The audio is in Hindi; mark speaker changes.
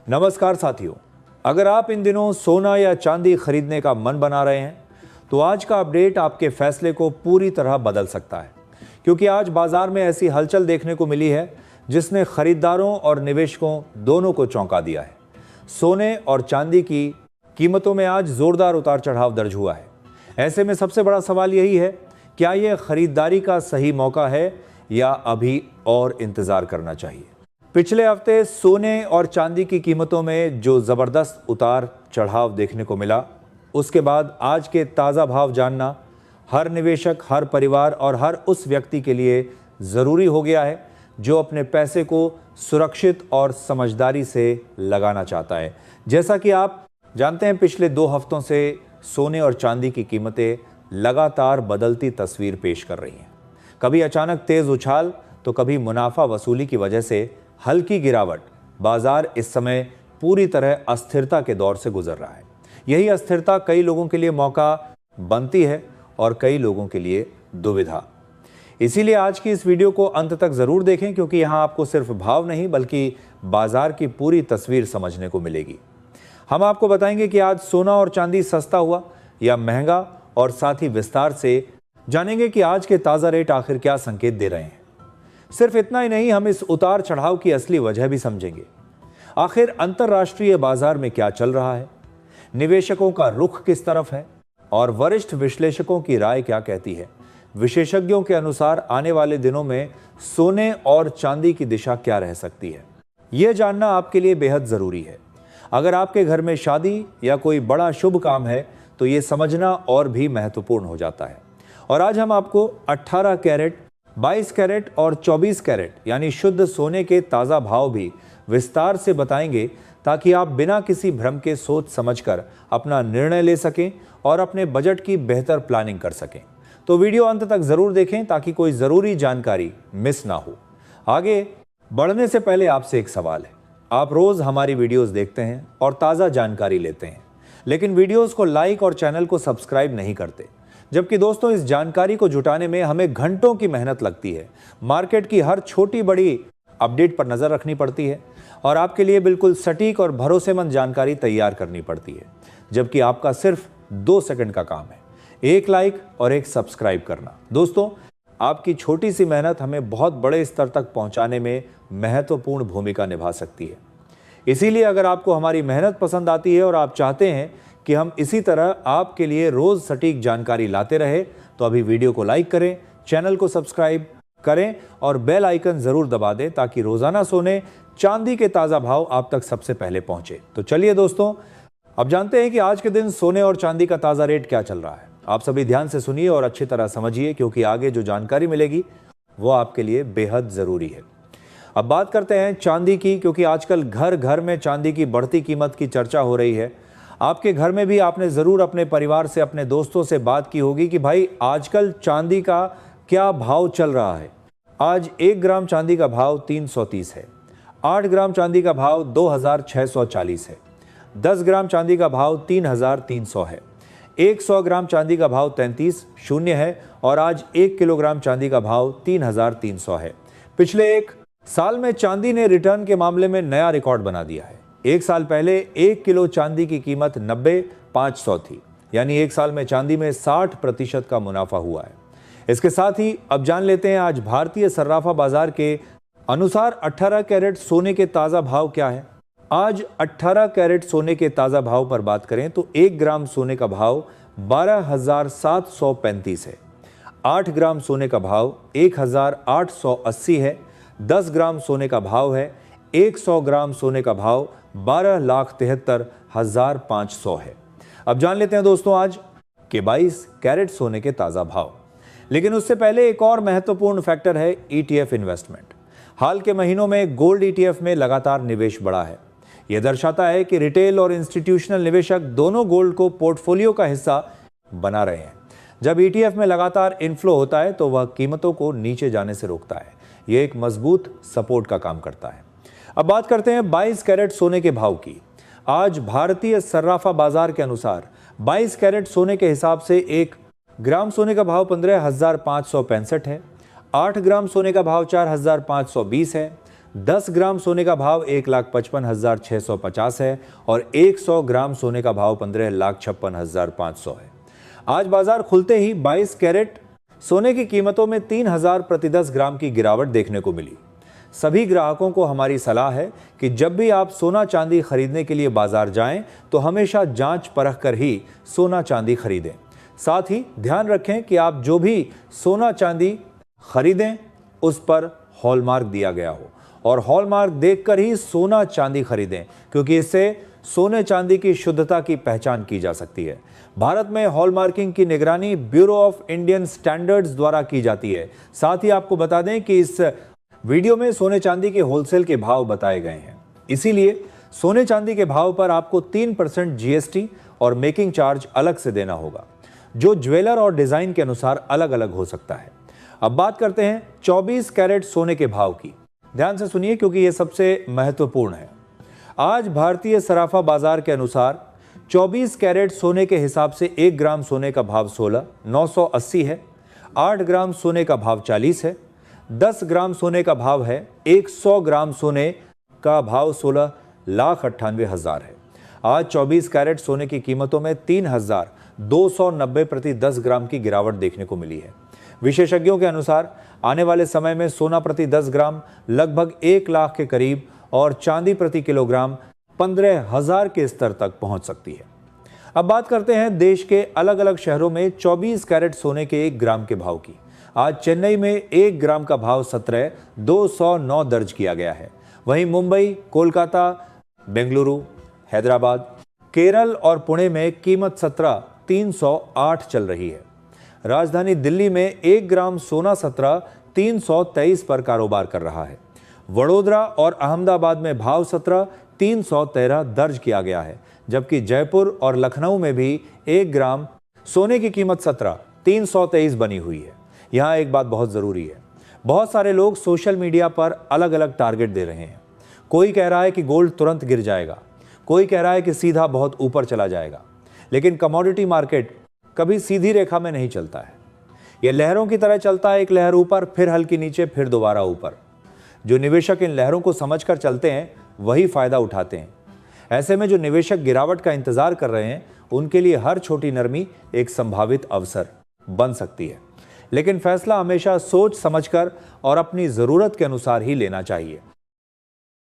Speaker 1: नमस्कार साथियों, अगर आप इन दिनों सोना या चांदी खरीदने का मन बना रहे हैं तो आज का अपडेट आपके फैसले को पूरी तरह बदल सकता है, क्योंकि आज बाजार में ऐसी हलचल देखने को मिली है जिसने खरीदारों और निवेशकों दोनों को चौंका दिया है। सोने और चांदी की कीमतों में आज जोरदार उतार चढ़ाव दर्ज हुआ है। ऐसे में सबसे बड़ा सवाल यही है, क्या यह खरीदारी का सही मौका है या अभी और इंतजार करना चाहिए। पिछले हफ्ते सोने और चांदी की कीमतों में जो जबरदस्त उतार चढ़ाव देखने को मिला, उसके बाद आज के ताज़ा भाव जानना हर निवेशक, हर परिवार और हर उस व्यक्ति के लिए ज़रूरी हो गया है जो अपने पैसे को सुरक्षित और समझदारी से लगाना चाहता है। जैसा कि आप जानते हैं, पिछले 2 हफ्तों से सोने और चांदी की कीमतें लगातार बदलती तस्वीर पेश कर रही हैं। कभी अचानक तेज़ उछाल तो कभी मुनाफा वसूली की वजह से हल्की गिरावट। बाजार इस समय पूरी तरह अस्थिरता के दौर से गुजर रहा है। यही अस्थिरता कई लोगों के लिए मौका बनती है और कई लोगों के लिए दुविधा। इसीलिए आज की इस वीडियो को अंत तक ज़रूर देखें, क्योंकि यहाँ आपको सिर्फ भाव नहीं बल्कि बाजार की पूरी तस्वीर समझने को मिलेगी। हम आपको बताएंगे कि आज सोना और चांदी सस्ता हुआ या महंगा, और साथ ही विस्तार से जानेंगे कि आज के ताज़ा रेट आखिर क्या संकेत दे रहे हैं। सिर्फ इतना ही नहीं, हम इस उतार चढ़ाव की असली वजह भी समझेंगे। आखिर अंतर्राष्ट्रीय बाजार में क्या चल रहा है, निवेशकों का रुख किस तरफ है और वरिष्ठ विश्लेषकों की राय क्या कहती है। विशेषज्ञों के अनुसार आने वाले दिनों में सोने और चांदी की दिशा क्या रह सकती है, यह जानना आपके लिए बेहद ज़रूरी है। अगर आपके घर में शादी या कोई बड़ा शुभ काम है तो ये समझना और भी महत्वपूर्ण हो जाता है। और आज हम आपको 18 कैरेट, 22 कैरेट और 24 कैरेट यानी शुद्ध सोने के ताज़ा भाव भी विस्तार से बताएंगे, ताकि आप बिना किसी भ्रम के सोच समझकर अपना निर्णय ले सकें और अपने बजट की बेहतर प्लानिंग कर सकें। तो वीडियो अंत तक ज़रूर देखें ताकि कोई ज़रूरी जानकारी मिस ना हो। आगे बढ़ने से पहले आपसे एक सवाल है। आप रोज़ हमारी वीडियोज़ देखते हैं और ताज़ा जानकारी लेते हैं, लेकिन वीडियोज़ को लाइक और चैनल को सब्सक्राइब नहीं करते। जबकि दोस्तों, इस जानकारी को जुटाने में हमें घंटों की मेहनत लगती है। मार्केट की हर छोटी बड़ी अपडेट पर नज़र रखनी पड़ती है और आपके लिए बिल्कुल सटीक और भरोसेमंद जानकारी तैयार करनी पड़ती है, जबकि आपका सिर्फ 2 सेकंड का काम है, एक लाइक और एक सब्सक्राइब करना। दोस्तों, आपकी छोटी सी मेहनत हमें बहुत बड़े स्तर तक पहुंचाने में महत्वपूर्ण भूमिका निभा सकती है। इसीलिए अगर आपको हमारी मेहनत पसंद आती है और आप चाहते हैं कि हम इसी तरह आपके लिए रोज़ सटीक जानकारी लाते रहे, तो अभी वीडियो को लाइक करें, चैनल को सब्सक्राइब करें और बेल आइकन ज़रूर दबा दें, ताकि रोज़ाना सोने चांदी के ताज़ा भाव आप तक सबसे पहले पहुंचे। तो चलिए दोस्तों, अब जानते हैं कि आज के दिन सोने और चांदी का ताज़ा रेट क्या चल रहा है। आप सभी ध्यान से सुनिए और अच्छी तरह समझिए, क्योंकि आगे जो जानकारी मिलेगी वो आपके लिए बेहद ज़रूरी है। अब बात करते हैं चांदी की, क्योंकि आजकल घर घर में चांदी की बढ़ती कीमत की चर्चा हो रही है। आपके घर में भी आपने ज़रूर अपने परिवार से, अपने दोस्तों से बात की होगी कि भाई आजकल चांदी का क्या भाव चल रहा है। आज 1 ग्राम चांदी का भाव 330 है, 8 ग्राम चांदी का भाव 2640 है, 10 ग्राम चांदी का भाव 3300 है, 100 ग्राम चांदी का भाव 3300 है और आज 1 किलोग्राम चांदी का भाव 3300 है। पिछले 1 साल में चांदी ने रिटर्न के मामले में नया रिकॉर्ड बना दिया है। 1 साल पहले 1 किलो चांदी की कीमत 90,500 थी, यानी 1 साल में चांदी में 60% का मुनाफा हुआ है। इसके साथ ही अब जान लेते हैं आज भारतीय सर्राफा बाजार के अनुसार 18 कैरेट सोने के ताज़ा भाव क्या है। आज 18 कैरेट सोने के ताज़ा भाव पर बात करें तो 1 ग्राम सोने का भाव 12,735 है, 8 ग्राम सोने का भाव 1,880 है, 10 ग्राम सोने का भाव है 100 ग्राम सोने का भाव 12,73,500 है। अब जान लेते हैं दोस्तों आज के 22 कैरेट सोने के ताज़ा भाव। लेकिन उससे पहले एक और महत्वपूर्ण फैक्टर है ETF इन्वेस्टमेंट। हाल के महीनों में गोल्ड ETF में लगातार निवेश बढ़ा है। यह दर्शाता है कि रिटेल और इंस्टीट्यूशनल निवेशक दोनों गोल्ड को पोर्टफोलियो का हिस्सा बना रहे हैं। जब ETF में लगातार इनफ्लो होता है तो वह कीमतों को नीचे जाने से रोकता है। यह एक मजबूत सपोर्ट का काम करता है। अब बात करते हैं 22 कैरेट सोने के भाव की। आज भारतीय सर्राफा बाजार के अनुसार 22 कैरेट सोने के हिसाब से 1 ग्राम सोने का भाव 15,565 है, 8 ग्राम सोने का भाव 4,520 है, 10 ग्राम सोने का भाव 1,55,650 है और 100 ग्राम सोने का भाव 15,56,500 है। आज बाजार खुलते ही 22 कैरेट सोने की कीमतों में 3,000 प्रति 10 ग्राम की गिरावट देखने को मिली। सभी ग्राहकों को हमारी सलाह है कि जब भी आप सोना चांदी खरीदने के लिए बाजार जाएं तो हमेशा जांच परख कर ही सोना चांदी खरीदें। साथ ही ध्यान रखें कि आप जो भी सोना चांदी खरीदें उस पर हॉलमार्क दिया गया हो और हॉलमार्क देखकर ही सोना चांदी खरीदें, क्योंकि इससे सोने चांदी की शुद्धता की पहचान की जा सकती है। भारत में हॉलमार्किंग की निगरानी ब्यूरो ऑफ इंडियन स्टैंडर्ड्स द्वारा की जाती है। साथ ही आपको बता दें कि इस वीडियो में सोने चांदी के होलसेल के भाव बताए गए हैं, इसीलिए सोने चांदी के भाव पर आपको 3% जीएसटी और मेकिंग चार्ज अलग से देना होगा, जो ज्वेलर और डिजाइन के अनुसार अलग अलग हो सकता है। अब बात करते हैं 24 कैरेट सोने के भाव की। ध्यान से सुनिए क्योंकि यह सबसे महत्वपूर्ण है। आज भारतीय सराफा बाजार के अनुसार 24 कैरेट सोने के हिसाब से 1 ग्राम सोने का भाव 16,980 है, 8 ग्राम सोने का भाव 40 है, 10 ग्राम सोने का भाव है 100 ग्राम सोने का भाव 16,98,000 है। आज 24 कैरेट सोने की कीमतों में 3,290 प्रति 10 ग्राम की गिरावट देखने को मिली है। विशेषज्ञों के अनुसार आने वाले समय में सोना प्रति 10 ग्राम लगभग 1 लाख के करीब और चांदी प्रति किलोग्राम 15,000 के स्तर तक पहुंच सकती है। अब बात करते हैं देश के अलग अलग शहरों में 24 कैरेट सोने के 1 ग्राम के भाव की। आज चेन्नई में 1 ग्राम का भाव 17,209 दर्ज किया गया है। वहीं मुंबई, कोलकाता, बेंगलुरु, हैदराबाद, केरल और पुणे में कीमत 17,308 चल रही है। राजधानी दिल्ली में 1 ग्राम सोना 17,323 पर कारोबार कर रहा है। वडोदरा और अहमदाबाद में भाव 17,313 दर्ज किया गया है, जबकि जयपुर और लखनऊ में भी 1 ग्राम सोने की कीमत 17,323 बनी हुई है। यहाँ एक बात बहुत ज़रूरी है, बहुत सारे लोग सोशल मीडिया पर अलग अलग टारगेट दे रहे हैं। कोई कह रहा है कि गोल्ड तुरंत गिर जाएगा, कोई कह रहा है कि सीधा बहुत ऊपर चला जाएगा, लेकिन कमोडिटी मार्केट कभी सीधी रेखा में नहीं चलता है। यह लहरों की तरह चलता है, एक लहर ऊपर, फिर हल्की नीचे, फिर दोबारा ऊपर। जो निवेशक इन लहरों को समझकर चलते हैं वही फायदा उठाते हैं। ऐसे में जो निवेशक गिरावट का इंतजार कर रहे हैं उनके लिए हर छोटी नरमी एक संभावित अवसर बन सकती है, लेकिन फैसला हमेशा सोच समझकर और अपनी जरूरत के अनुसार ही लेना चाहिए।